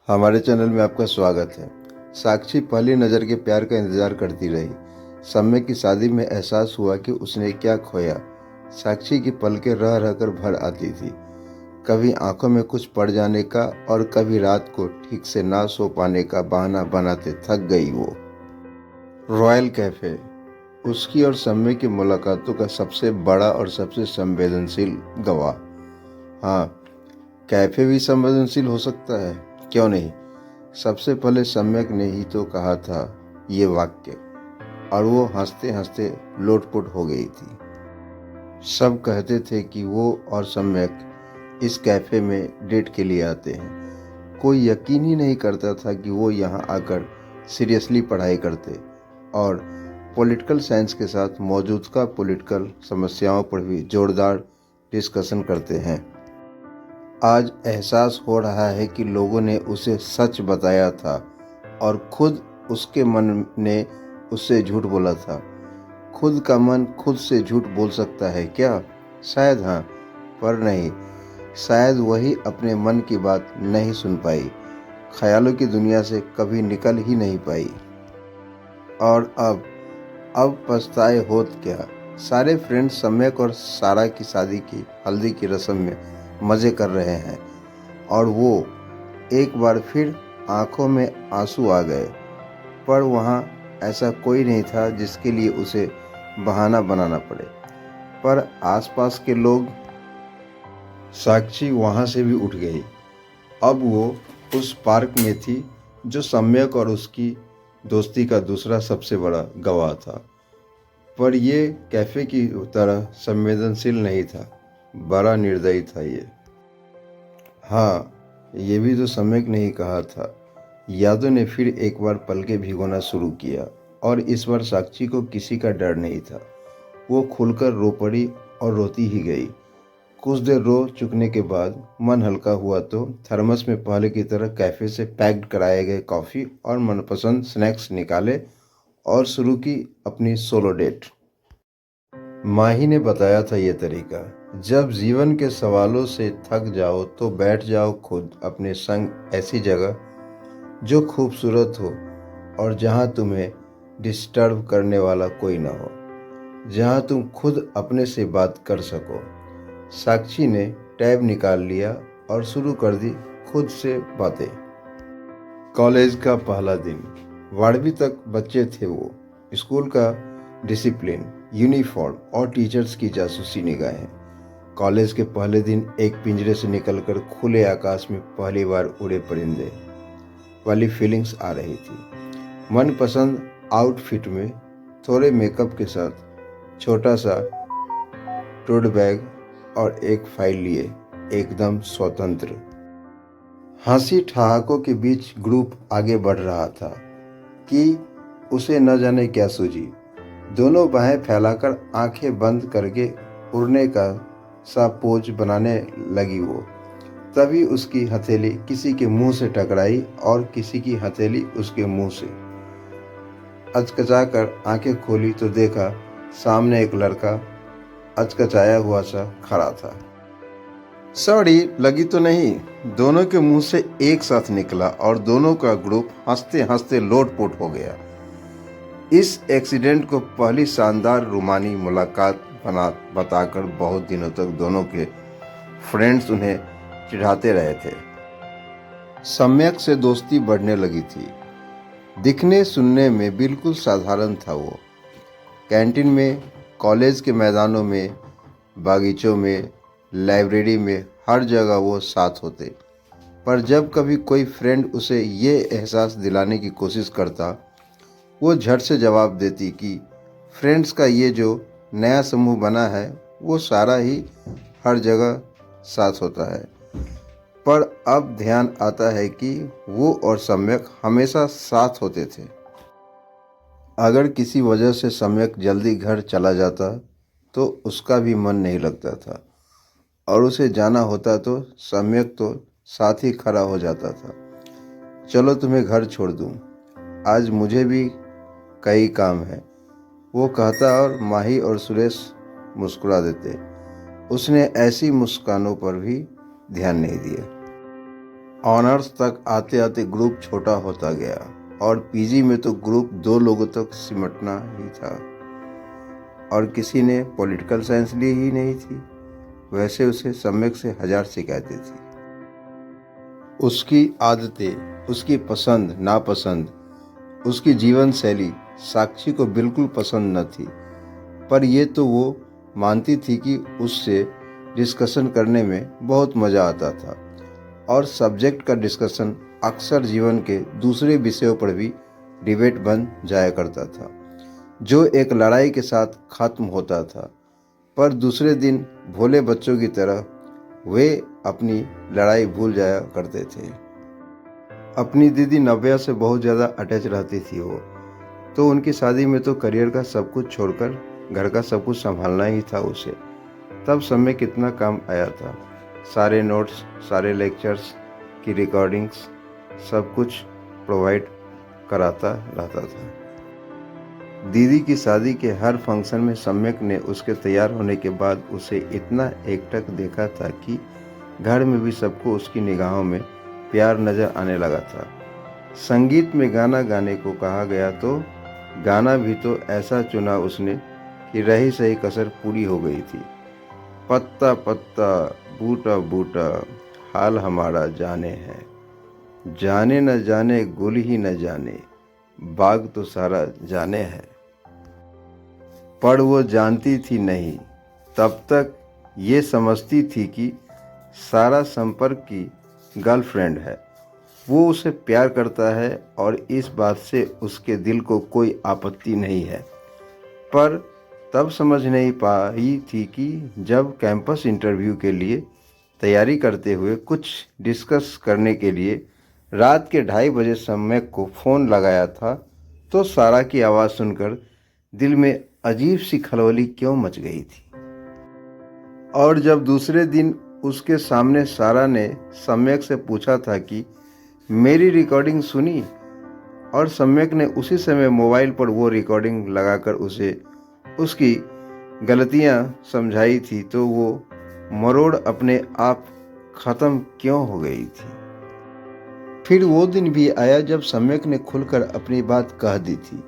हमारे चैनल में आपका स्वागत है। साक्षी पहली नज़र के प्यार का इंतजार करती रही। सम्य की शादी में एहसास हुआ कि उसने क्या खोया। साक्षी की पलकें रह रहकर भर आती थी, कभी आंखों में कुछ पड़ जाने का और कभी रात को ठीक से ना सो पाने का बहाना बनाते थक गई वो। रॉयल कैफे उसकी और सम्य की मुलाकातों का सबसे बड़ा और सबसे संवेदनशील गवाह। हाँ, कैफे भी संवेदनशील हो सकता है, क्यों नहीं। सबसे पहले सम्यक ने ही तो कहा था ये वाक्य, और वो हंसते हंसते लोटपोट हो गई थी। सब कहते थे कि वो और सम्यक इस कैफे में डेट के लिए आते हैं। कोई यकीन ही नहीं करता था कि वो यहाँ आकर सीरियसली पढ़ाई करते और पॉलिटिकल साइंस के साथ मौजूदा पॉलिटिकल समस्याओं पर भी जोरदार डिस्कशन करते हैं। आज एहसास हो रहा है कि लोगों ने उसे सच बताया था और खुद उसके मन ने उससे झूठ बोला था। खुद का मन खुद से झूठ बोल सकता है क्या? शायद हाँ, पर नहीं। शायद वही अपने मन की बात नहीं सुन पाई, ख्यालों की दुनिया से कभी निकल ही नहीं पाई। और अब पछताए होत क्या। सारे फ्रेंड्स सम्यक और सारा की शादी की हल्दी की रस्म में मज़े कर रहे हैं और वो एक बार फिर आंखों में आंसू आ गए। पर वहाँ ऐसा कोई नहीं था जिसके लिए उसे बहाना बनाना पड़े। पर आसपास के लोग। साक्षी वहाँ से भी उठ गई। अब वो उस पार्क में थी जो सम्यक और उसकी दोस्ती का दूसरा सबसे बड़ा गवाह था। पर ये कैफे की तरह संवेदनशील नहीं था, बड़ा निर्दयी था ये। हाँ, ये भी तो सम्यक ने ही कहा था। यादों ने फिर एक बार पलके भिगोना शुरू किया और इस बार साक्षी को किसी का डर नहीं था। वो खुलकर रो पड़ी और रोती ही गई। कुछ देर रो चुकने के बाद मन हल्का हुआ तो थर्मस में पहले की तरह कैफे से पैक्ड कराए गए कॉफ़ी और मनपसंद स्नैक्स निकाले और शुरू की अपनी सोलो डेट। माही ने बताया था ये तरीका। जब जीवन के सवालों से थक जाओ तो बैठ जाओ खुद अपने संग ऐसी जगह जो खूबसूरत हो और जहाँ तुम्हें डिस्टर्ब करने वाला कोई ना हो, जहाँ तुम खुद अपने से बात कर सको। साक्षी ने टैब निकाल लिया और शुरू कर दी खुद से बातें। कॉलेज का पहला दिन, 12वीं तक बच्चे थे वो। स्कूल का डिसिप्लिन, यूनिफॉर्म और टीचर्स की जासूसी निगाहें। कॉलेज के पहले दिन एक पिंजरे से निकलकर खुले आकाश में पहली बार उड़े परिंदे वाली फीलिंग्स आ रही थी। मनपसंद आउटफिट में थोड़े मेकअप के साथ छोटा सा टोट बैग और एक फाइल लिए एकदम स्वतंत्र। हंसी ठहाकों के बीच ग्रुप आगे बढ़ रहा था कि उसे न जाने क्या सूझी। दोनों बाहें फैलाकर आंखें बंद करके उड़ने का सा पोज बनाने लगी वो। तभी उसकी हथेली किसी के मुंह से टकराई और किसी की हथेली उसके मुंह से। अचकचाकर आंखें खोली तो देखा सामने एक लड़का अचकचाया हुआ सा खड़ा था। सॉरी, लगी तो नहीं, दोनों के मुंह से एक साथ निकला और दोनों का ग्रुप हंसते हंसते लोटपोट हो गया। इस एक्सीडेंट को पहली शानदार रूमानी मुलाकात बताकर बहुत दिनों तक दोनों के फ्रेंड्स उन्हें चिढ़ाते रहे थे। सम्यक से दोस्ती बढ़ने लगी थी। दिखने सुनने में बिल्कुल साधारण था वो। कैंटीन में, कॉलेज के मैदानों में, बागीचों में, लाइब्रेरी में, हर जगह वो साथ होते। पर जब कभी कोई फ्रेंड उसे ये एहसास दिलाने की कोशिश करता, वो झट से जवाब देती कि फ्रेंड्स का ये जो नया समूह बना है वो सारा ही हर जगह साथ होता है। पर अब ध्यान आता है कि वो और सम्यक हमेशा साथ होते थे। अगर किसी वजह से सम्यक जल्दी घर चला जाता तो उसका भी मन नहीं लगता था, और उसे जाना होता तो सम्यक तो साथ ही खड़ा हो जाता था। चलो तुम्हें घर छोड़ दूँ, आज मुझे भी कई काम है, वो कहता और माही और सुरेश मुस्कुरा देते। उसने ऐसी मुस्कानों पर भी ध्यान नहीं दिया। ऑनर्स तक आते आते ग्रुप छोटा होता गया और पीजी में तो ग्रुप 2 लोगों तक सिमटना ही था और किसी ने पॉलिटिकल साइंस ली ही नहीं थी। वैसे उसे सम्यक से 1000 शिकायतें थी। उसकी आदतें, उसकी पसंद नापसंद, उसकी जीवन शैली साक्षी को बिल्कुल पसंद न थी, पर ये तो वो मानती थी कि उससे डिस्कशन करने में बहुत मज़ा आता था और सब्जेक्ट का डिस्कशन अक्सर जीवन के दूसरे विषयों पर भी डिबेट बन जाया करता था, जो एक लड़ाई के साथ खत्म होता था। पर दूसरे दिन भोले बच्चों की तरह वे अपनी लड़ाई भूल जाया करते थे। अपनी दीदी नव्या से बहुत ज़्यादा अटैच रहती थी वो, तो उनकी शादी में तो करियर का सब कुछ छोड़कर घर का सब कुछ संभालना ही था उसे। तब समय कितना काम आया था, सारे नोट्स, सारे लेक्चर्स की रिकॉर्डिंग्स, सब कुछ प्रोवाइड कराता रहता था। दीदी की शादी के हर फंक्शन में सम्यक ने उसके तैयार होने के बाद उसे इतना एकटक देखा था कि घर में भी सबको उसकी निगाहों में प्यार नजर आने लगा था। संगीत में गाना गाने को कहा गया तो गाना भी तो ऐसा चुना उसने कि रही सही कसर पूरी हो गई थी। पत्ता पत्ता बूटा बूटा हाल हमारा जाने है, जाने न जाने गुल ही न जाने, बाग तो सारा जाने है। पर वो जानती थी नहीं, तब तक ये समझती थी कि सारा संपर्क की गर्लफ्रेंड है, वो उसे प्यार करता है और इस बात से उसके दिल को कोई आपत्ति नहीं है। पर तब समझ नहीं पाई थी कि जब कैंपस इंटरव्यू के लिए तैयारी करते हुए कुछ डिस्कस करने के लिए रात के 2:30 बजे सम्यक को फ़ोन लगाया था, तो सारा की आवाज़ सुनकर दिल में अजीब सी खलबली क्यों मच गई थी। और जब दूसरे दिन उसके सामने सारा ने सम्यक से पूछा था कि मेरी रिकॉर्डिंग सुनी, और सम्यक ने उसी समय मोबाइल पर वो रिकॉर्डिंग लगाकर उसे उसकी गलतियां समझाई थी, तो वो मरोड़ अपने आप ख़त्म क्यों हो गई थी। फिर वो दिन भी आया जब सम्यक ने खुलकर अपनी बात कह दी थी,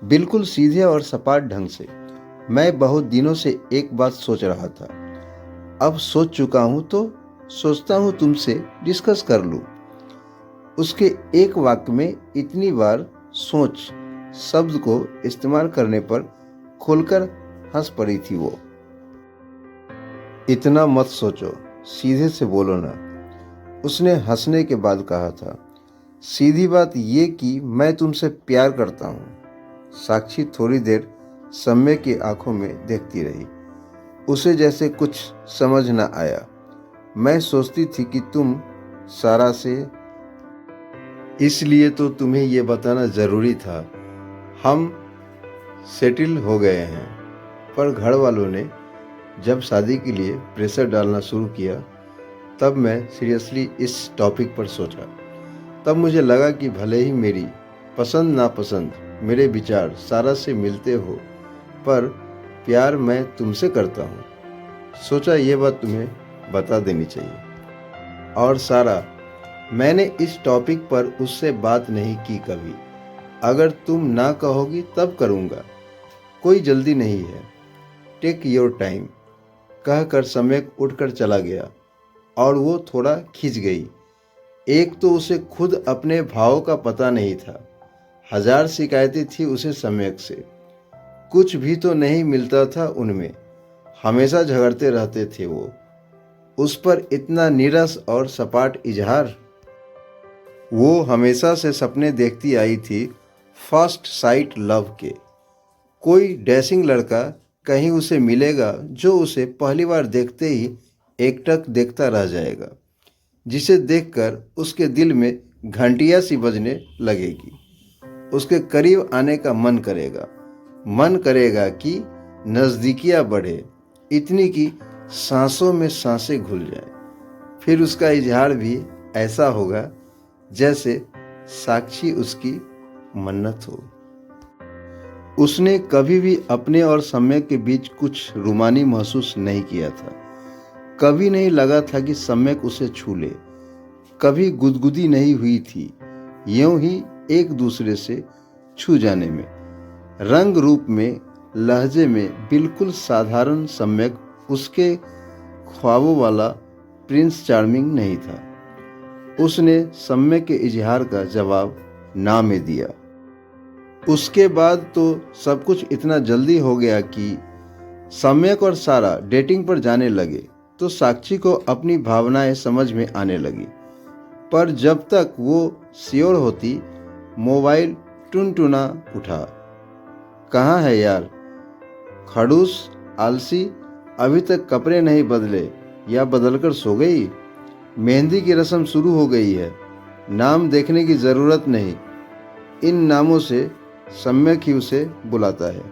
बिल्कुल सीधे और सपाट ढंग से। मैं बहुत दिनों से एक बात सोच रहा था, अब सोच चुका हूं तो सोचता हूं तुमसे डिस्कस कर लूं। उसके एक वाक्य में इतनी बार सोच शब्द को इस्तेमाल करने पर खोलकर हंस पड़ी थी वो। इतना मत सोचो, सीधे से बोलो ना, उसने हंसने के बाद कहा था। सीधी बात ये कि मैं तुमसे प्यार करता हूँ। साक्षी थोड़ी देर सम्यक की आंखों में देखती रही। उसे जैसे कुछ समझ न आया। मैं सोचती थी कि तुम सारा से, इसलिए तो तुम्हें ये बताना ज़रूरी था। हम सेटल हो गए हैं, पर घर वालों ने जब शादी के लिए प्रेशर डालना शुरू किया, तब मैं सीरियसली इस टॉपिक पर सोचा। तब मुझे लगा कि भले ही मेरी पसंद नापसंद, मेरे विचार सारा से मिलते हो, पर प्यार मैं तुमसे करता हूँ। सोचा ये बात तुम्हें बता देनी चाहिए। और सारा, मैंने इस टॉपिक पर उससे बात नहीं की कभी। अगर तुम ना कहोगी तब करूँगा, कोई जल्दी नहीं है। टेक योर टाइम, कहकर सम्यक उठकर चला गया और वो थोड़ा खिंच गई। एक तो उसे खुद अपने भाव का पता नहीं था। 1000 शिकायतें थी उसे सम्यक से, कुछ भी तो नहीं मिलता था उनमें। हमेशा झगड़ते रहते थे वो। उस पर इतना नीरस और सपाट इजहार। वो हमेशा से सपने देखती आई थी फर्स्ट साइट लव के। कोई डैशिंग लड़का कहीं उसे मिलेगा जो उसे पहली बार देखते ही एकटक देखता रह जाएगा, जिसे देखकर उसके दिल में घंटियां सी बजने लगेगी। उसके करीब आने का मन करेगा कि नज़दीकियां बढ़े, इतनी कि सांसों में सांसें घुल जाएं। फिर उसका इजहार भी ऐसा होगा जैसे साक्षी उसकी मन्नत हो। उसने कभी भी अपने और सम्यक के बीच कुछ रूमानी महसूस नहीं किया था। कभी नहीं लगा था कि सम्यक उसे छू ले। कभी गुदगुदी नहीं हुई थी, यूं ही एक दूसरे से छू जाने में। रंग रूप में, लहजे में बिल्कुल साधारण सम्यक उसके ख्वाबों वाला प्रिंस चार्मिंग नहीं था। उसने सम्यक के इजहार का जवाब ना में दिया। उसके बाद तो सब कुछ इतना जल्दी हो गया कि सम्यक और सारा डेटिंग पर जाने लगे तो साक्षी को अपनी भावनाएं समझ में आने लगी। पर जब तक वो श्योर होती, मोबाइल टुनटुना उठा। कहाँ है यार? खड़ूस, आलसी, अभी तक कपड़े नहीं बदले या बदलकर सो गई? मेहंदी की रस्म शुरू हो गई है, नाम देखने की जरूरत नहीं। इन नामों से सम्यक ही उसे बुलाता है।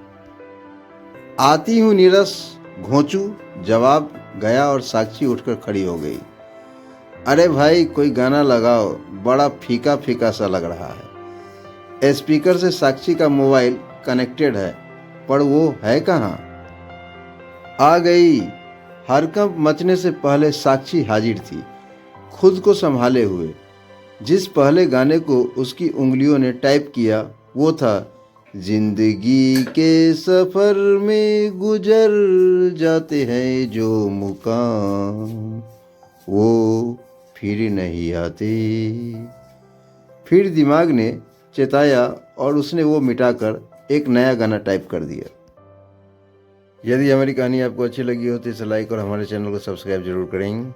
आती हूँ नीरस, घोंचू जवाब गया और साक्षी उठकर खड़ी हो गई। अरे भाई कोई गाना लगाओ, बड़ा फीका फीका सा लग रहा है। स्पीकर से साक्षी का मोबाइल कनेक्टेड है, पर वो है कहाँ? आ गई। हरकंप मचने से पहले साक्षी हाजिर थी, खुद को संभाले हुए। जिस पहले गाने को उसकी उंगलियों ने टाइप किया वो था, जिंदगी के सफर में गुजर जाते हैं जो मुकाम, वो फिर नहीं आते। फिर दिमाग ने चेताया और उसने वो मिटाकर एक नया गाना टाइप कर दिया। यदि हमारी कहानी आपको अच्छी लगी हो तो इसे लाइक और हमारे चैनल को सब्सक्राइब जरूर करें।